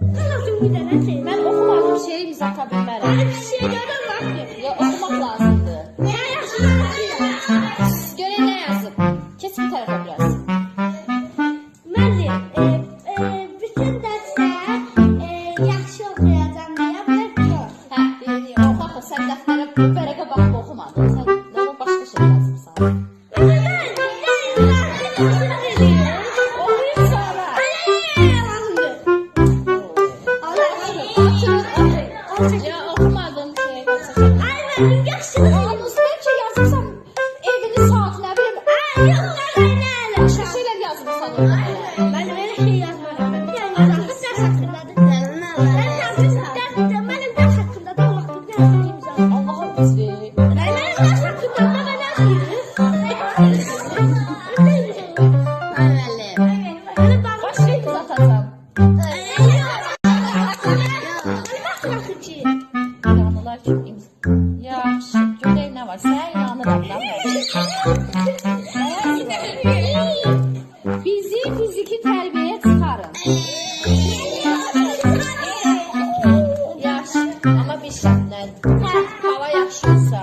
Mən oxumadığım şeyi bizə ata bilmərəm. Ya oxumaq lazımdır. Görək nə yazıb. Keç bir tərəfə biraz. Bütün dərslər yaxşı oxuyacam deyə bırakıyor. Hə, oxu, sən dəftərə vərəqə baxıb oxumadın. Sən nə başqa şey yazıbsan. Oxuyub sonra. Ya oxumadın şey. Yalnız bəlkə yazıbsan evini saat nə bilim. Başqa şeylər yazıbsan orada. Mənim elə şey yazmaram. Mənim dərs haqqındadır. Mənim dərs haqqında da vaxtında yazdım. Allah'ım bizi. Mənim dərs haqqında da mən yazdım. Baş şey biz atacağım. İnanırlar ki yaxşı. Görək nə var. Sənə inanıram da. Bizi fiziki tərbiyəyə çıxarın. Yaxşı. Amma bir şərtlə. Hava yaxşıysa.